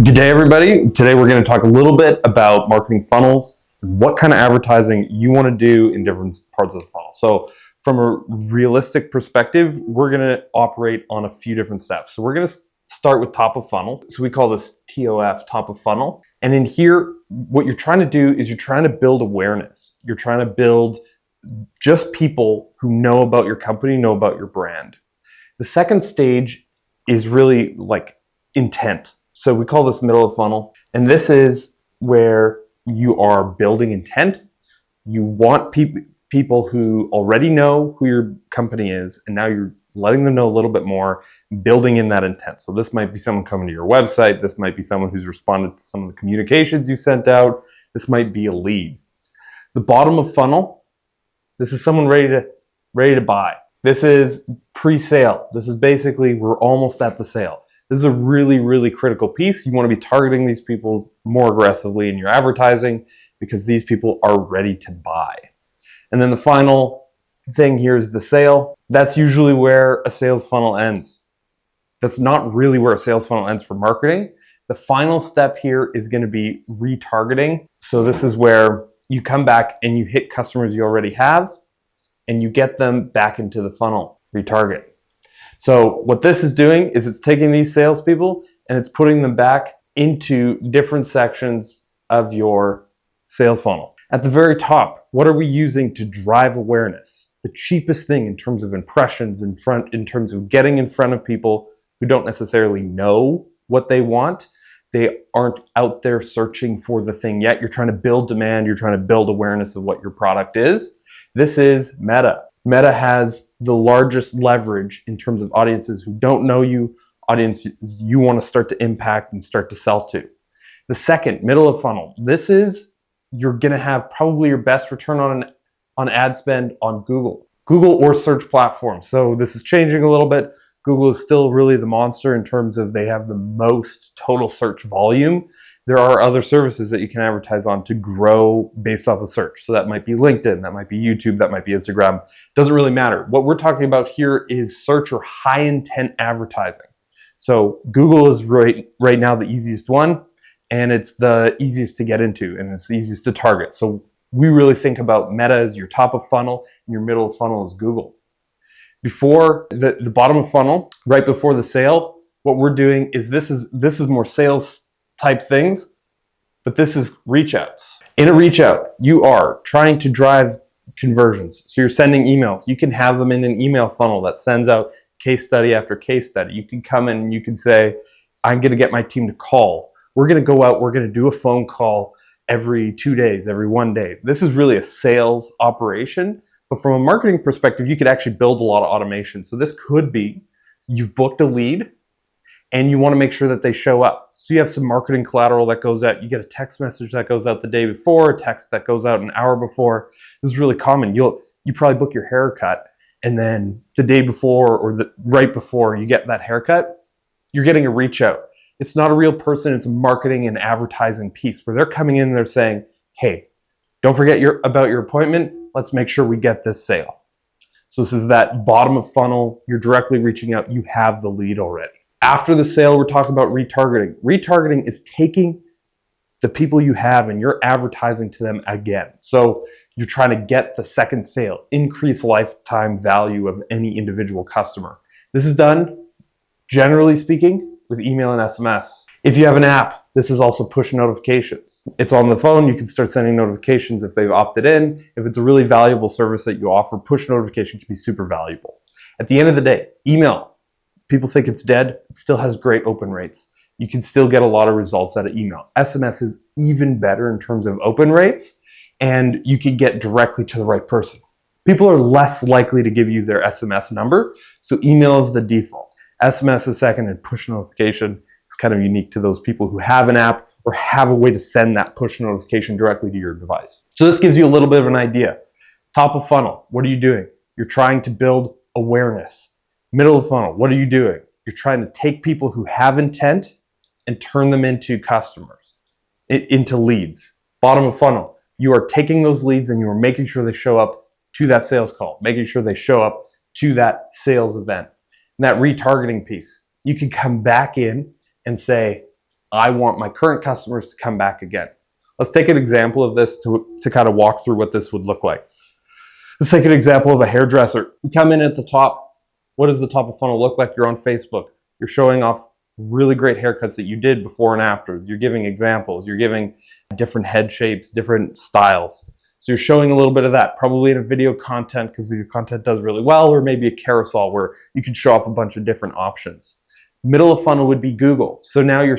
Good day, everybody. Today we're going to talk a little bit about marketing funnels, what kind of advertising you want to do in different parts of the funnel. So from a realistic perspective, we're going to operate on a few different steps. So we're going to start with top of funnel. So we call this TOF, top of funnel. And in here, what you're trying to do is you're trying to build awareness. You're trying to build just people who know about your company, know about your brand. The second stage is really like intent. So we call this middle of funnel. And this is where you are building intent. You want people who already know who your company is, and now you're letting them know a little bit more, building in that intent. So this might be someone coming to your website. This might be someone who's responded to some of the communications you sent out. This might be a lead. The bottom of funnel, this is someone ready to buy. This is pre-sale. This is basically, we're almost at the sale. This is a really, really critical piece. You want to be targeting these people more aggressively in your advertising because these people are ready to buy. And then the final thing here is the sale. That's usually where a sales funnel ends. That's not really where a sales funnel ends for marketing. The final step here is going to be retargeting. So this is where you come back and you hit customers you already have and you get them back into the funnel, retarget. So what this is doing is it's taking these salespeople and it's putting them back into different sections of your sales funnel. At the very top, what are we using to drive awareness? The cheapest thing in terms of impressions in terms of getting in front of people who don't necessarily know what they want. They aren't out there searching for the thing yet. You're trying to build demand. You're trying to build awareness of what your product is. This is Meta. Meta has the largest leverage in terms of audiences who don't know you, audiences you want to start to impact and start to sell to. The second, middle of funnel. This is, you're going to have probably your best return on ad spend on Google or search platforms. So this is changing a little bit. Google is still really the monster in terms of they have the most total search volume. There are other services that you can advertise on to grow based off of search. So that might be LinkedIn, that might be YouTube, that might be Instagram. Doesn't really matter. What we're talking about here is search or high intent advertising. So Google is right now the easiest one, and it's the easiest to get into, and it's the easiest to target. So we really think about Meta as your top of funnel, and your middle of funnel is Google. Before the bottom of funnel, right before the sale, what we're doing is this is more sales type things, but this is reach outs. In a reach out, you are trying to drive conversions. So you're sending emails. You can have them in an email funnel that sends out case study after case study. You can come in and you can say, I'm going to get my team to call. We're going to go out. We're going to do a phone call every 2 days, every 1 day. This is really a sales operation. But from a marketing perspective, you could actually build a lot of automation. So this could be, you've booked a lead and you want to make sure that they show up. So you have some marketing collateral that goes out. You get a text message that goes out the day before, a text that goes out an hour before. This is really common. You probably book your haircut, and then the day before or right before you get that haircut, you're getting a reach out. It's not a real person. It's a marketing and advertising piece where they're coming in and they're saying, hey, don't forget about your appointment. Let's make sure we get this sale. So this is that bottom of funnel. You're directly reaching out. You have the lead already. After the sale, we're talking about retargeting. Retargeting is taking the people you have and you're advertising to them again. So you're trying to get the second sale, increase lifetime value of any individual customer. This is done, generally speaking, with email and SMS. If you have an app, this is also push notifications. It's on the phone. You can start sending notifications if they've opted in. If it's a really valuable service that you offer, push notification can be super valuable. At the end of the day, email. People think it's dead. It still has great open rates. You can still get a lot of results out of email. SMS is even better in terms of open rates, and you can get directly to the right person. People are less likely to give you their SMS number, so email is the default. SMS is second, and push notification is kind of unique to those people who have an app or have a way to send that push notification directly to your device. So this gives you a little bit of an idea. Top of funnel, what are you doing? You're trying to build awareness. Middle of funnel, what are you doing? You're trying to take people who have intent and turn them into customers, into leads. Bottom of funnel, you are taking those leads and you are making sure they show up to that sales call, making sure they show up to that sales event. And that retargeting piece, you can come back in and say, I want my current customers to come back again. Let's take an example of this to kind of walk through what this would look like. Let's take an example of a hairdresser. You come in at the top. What does the top of funnel look like? You're on Facebook. You're showing off really great haircuts that you did before and after. You're giving examples. You're giving different head shapes, different styles. So you're showing a little bit of that, probably in a video content because your content does really well, or maybe a carousel where you could show off a bunch of different options. Middle of funnel would be Google. So now you're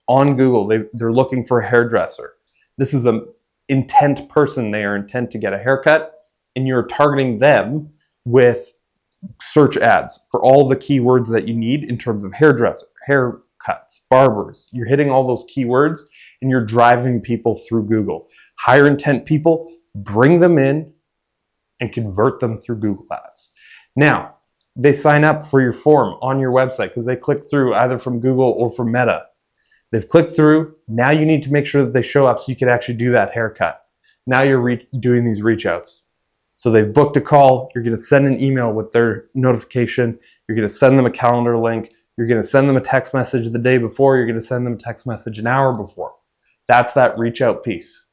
on Google. They're looking for a hairdresser. This is an intent person. They are intent to get a haircut, and you're targeting them with search ads for all the keywords that you need in terms of hairdresser, haircuts, barbers. You're hitting all those keywords and you're driving people through Google. Higher intent people, bring them in and convert them through Google Ads. Now, they sign up for your form on your website because they click through either from Google or from Meta. They've clicked through. Now you need to make sure that they show up so you can actually do that haircut. Now you're doing these reach outs. So they've booked a call. You're going to send an email with their notification. You're going to send them a calendar link. You're going to send them a text message the day before. You're going to send them a text message an hour before. That's that reach out piece.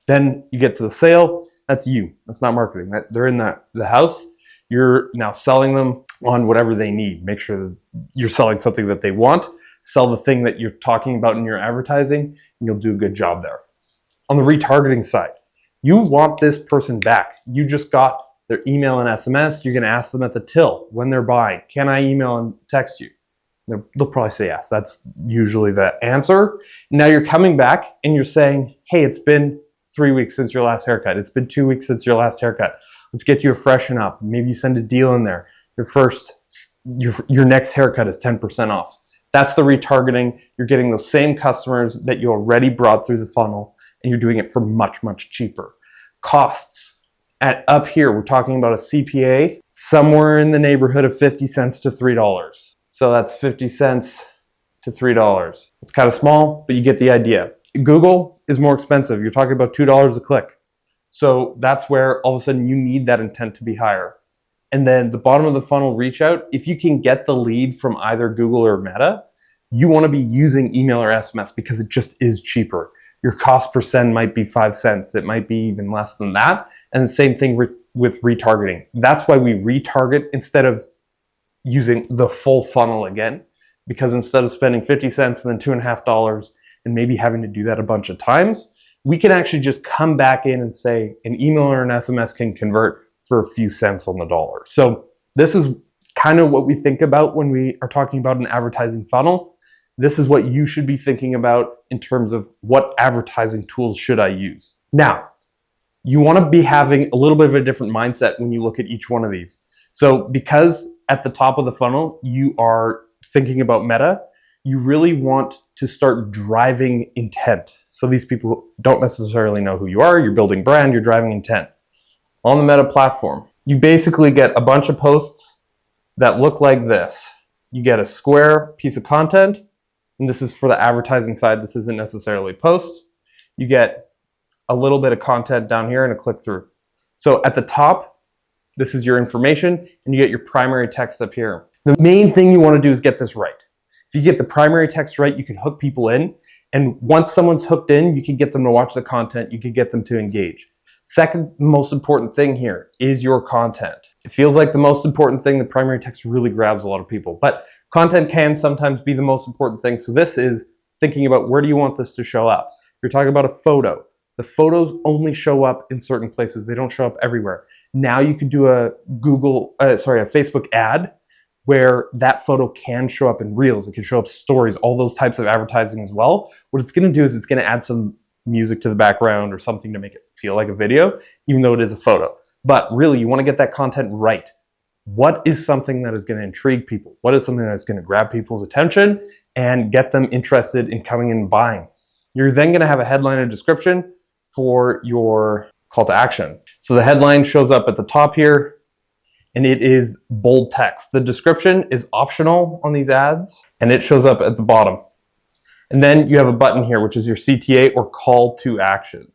Then you get to the sale. That's you. That's not marketing. They're in the house. You're now selling them on whatever they need. Make sure that you're selling something that they want. Sell the thing that you're talking about in your advertising, and you'll do a good job there. On the retargeting side, you want this person back. You just got their email and SMS. You're going to ask them at the till when they're buying, can I email and text you? They'll probably say yes. That's usually the answer. Now you're coming back and you're saying, hey, it's been 3 weeks since your last haircut. It's been 2 weeks since your last haircut. Let's get you a freshen up. Maybe you send a deal in there. Your next haircut is 10% off. That's the retargeting. You're getting those same customers that you already brought through the funnel, and you're doing it for much, much cheaper. Costs. Up here, we're talking about a CPA somewhere in the neighborhood of 50 cents to $3. So that's 50 cents to $3. It's kind of small, but you get the idea. Google is more expensive. You're talking about $2 a click. So that's where all of a sudden you need that intent to be higher. And then the bottom of the funnel reach out, if you can get the lead from either Google or Meta, you want to be using email or SMS because it just is cheaper. Your cost per send might be 5 cents. It might be even less than that. And the same thing with retargeting. That's why we retarget instead of using the full funnel again, because instead of spending 50 cents and then $2.50 and maybe having to do that a bunch of times, we can actually just come back in and say an email or an SMS can convert for a few cents on the dollar. So this is kind of what we think about when we are talking about an advertising funnel. This is what you should be thinking about in terms of what advertising tools should I use. Now, you want to be having a little bit of a different mindset when you look at each one of these. So because at the top of the funnel, you are thinking about Meta, you really want to start driving intent. So these people don't necessarily know who you are. You're building brand, you're driving intent. On the Meta platform, you basically get a bunch of posts that look like this. You get a square piece of content, and this is for the advertising side. This isn't necessarily posts. You get a little bit of content down here and a click through. So at the top, this is your information, and you get your primary text up here. The main thing you want to do is get this right. If you get the primary text right, you can hook people in. And once someone's hooked in, you can get them to watch the content. You can get them to engage. Second most important thing here is your content. It feels like the most important thing. The primary text really grabs a lot of people, but content can sometimes be the most important thing. So this is thinking about where do you want this to show up? You're talking about a photo. The photos only show up in certain places. They don't show up everywhere. Now you could do a Facebook ad where that photo can show up in Reels. It can show up stories, all those types of advertising as well. What it's going to do is it's going to add some music to the background or something to make it feel like a video, even though it is a photo. But really, you want to get that content right. What is something that is going to intrigue people? What is something that's going to grab people's attention and get them interested in coming in and buying? You're then going to have a headline and description for your call to action. So the headline shows up at the top here, and it is bold text. The description is optional on these ads, and it shows up at the bottom. And then you have a button here, which is your CTA or call to action.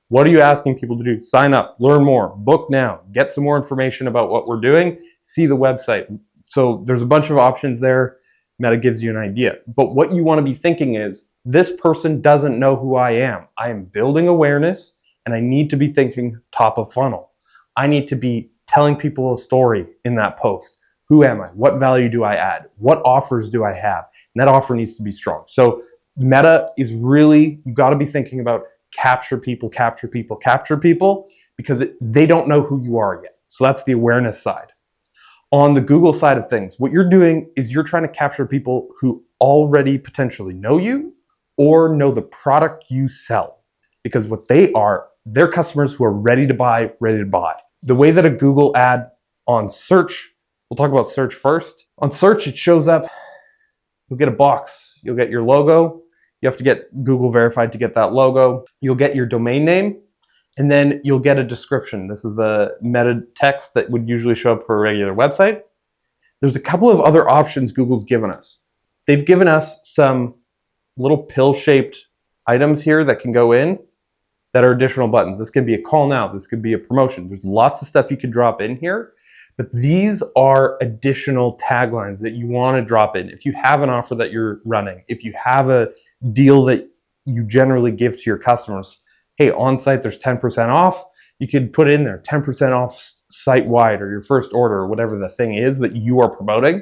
What are you asking people to do? Sign up, learn more, book now, get some more information about what we're doing, see the website. So there's a bunch of options there. Meta gives you an idea. But what you want to be thinking is, this person doesn't know who I am. I am building awareness, and I need to be thinking top of funnel. I need to be telling people a story in that post. Who am I? What value do I add? What offers do I have? And that offer needs to be strong. So meta is really, you got to be thinking about capture people, because they don't know who you are yet. So that's the awareness side. On the Google side of things, what you're doing is you're trying to capture people who already potentially know you or know the product you sell. Because what they are, they're customers who are ready to buy. The way that a Google ad on search, we'll talk about search first. On search, it shows up, you'll get a box. You'll get your logo. You have to get Google verified to get that logo. You'll get your domain name, and then you'll get a description. This is the meta text that would usually show up for a regular website. There's a couple of other options Google's given us. They've given us some little pill-shaped items here that can go in that are additional buttons. This could be a call now. This could be a promotion. There's lots of stuff you could drop in here, but these are additional taglines that you want to drop in. If you have an offer that you're running, if you have a deal that you generally give to your customers, hey, on site there's 10% off, you could put in there 10% off site-wide or your first order or whatever the thing is that you are promoting.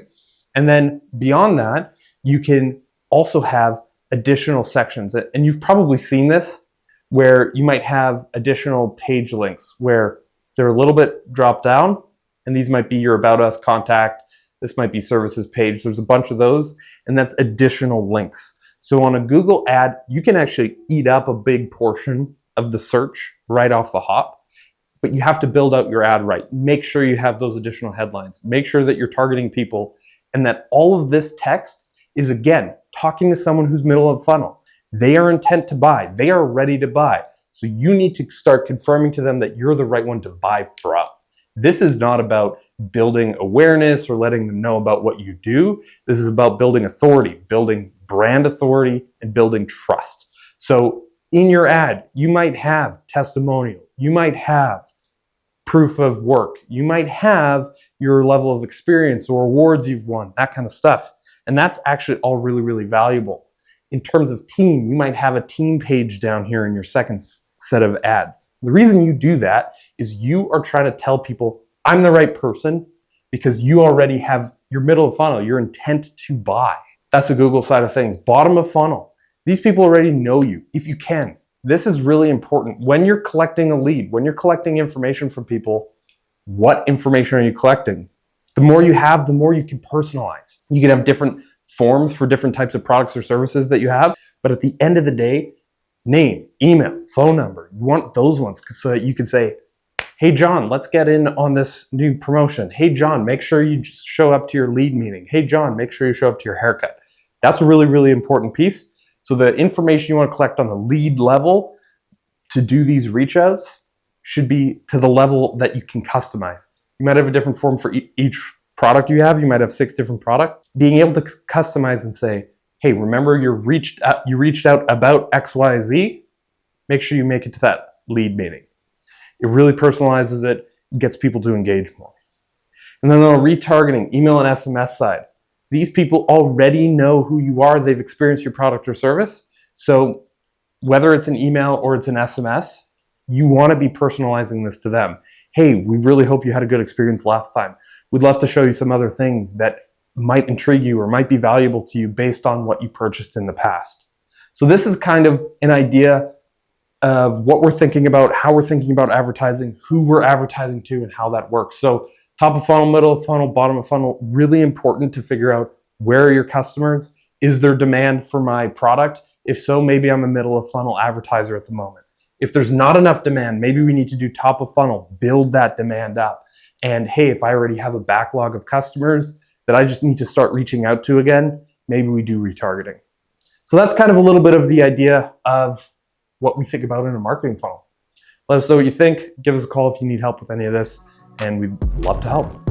And then beyond that, you can also have additional sections. And you've probably seen this where you might have additional page links where they're a little bit dropped down, and these might be your About Us contact. This might be services page. There's a bunch of those, and that's additional links. So on a Google ad, you can actually eat up a big portion of the search right off the hop, but you have to build out your ad right. Make sure you have those additional headlines. Make sure that you're targeting people and that all of this text is, again, talking to someone who's middle of funnel. They are intent to buy. They are ready to buy. So you need to start confirming to them that you're the right one to buy from. This is not about building awareness or letting them know about what you do. This is about building authority, building brand authority, and building trust. So in your ad, you might have testimonial. You might have proof of work. You might have your level of experience or awards you've won, that kind of stuff. And that's actually all really, really valuable. In terms of team, you might have a team page down here in your second set of ads. The reason you do that is you are trying to tell people, I'm the right person, because you already have your middle of funnel, your intent to buy. That's the Google side of things. Bottom of funnel. These people already know you, if you can. This is really important. When you're collecting a lead, when you're collecting information from people, what information are you collecting? The more you have, the more you can personalize. You can have different forms for different types of products or services that you have, but at the end of the day, name, email, phone number, you want those ones so that you can say, hey John, let's get in on this new promotion. Hey John, make sure you show up to your lead meeting. Hey John, make sure you show up to your haircut. That's a really, really important piece. So the information you want to collect on the lead level to do these reach outs should be to the level that you can customize. You might have a different form for each product you have. You might have 6 different products. Being able to customize and say, hey, remember you reached out about XYZ, make sure you make it to that lead meeting. It really personalizes it, gets people to engage more. And then on the retargeting, email and SMS side, these people already know who you are. They've experienced your product or service. So whether it's an email or it's an SMS, you want to be personalizing this to them. Hey, we really hope you had a good experience last time. We'd love to show you some other things that might intrigue you or might be valuable to you based on what you purchased in the past. So this is kind of an idea of what we're thinking about, how we're thinking about advertising, who we're advertising to, and how that works. So top of funnel, middle of funnel, bottom of funnel, really important to figure out where are your customers? Is there demand for my product? If so, maybe I'm a middle of funnel advertiser at the moment. If there's not enough demand, maybe we need to do top of funnel, build that demand up. And hey, if I already have a backlog of customers that I just need to start reaching out to again, maybe we do retargeting. So that's kind of a little bit of the idea of what we think about in a marketing funnel. Let us know what you think. Give us a call if you need help with any of this, and we'd love to help.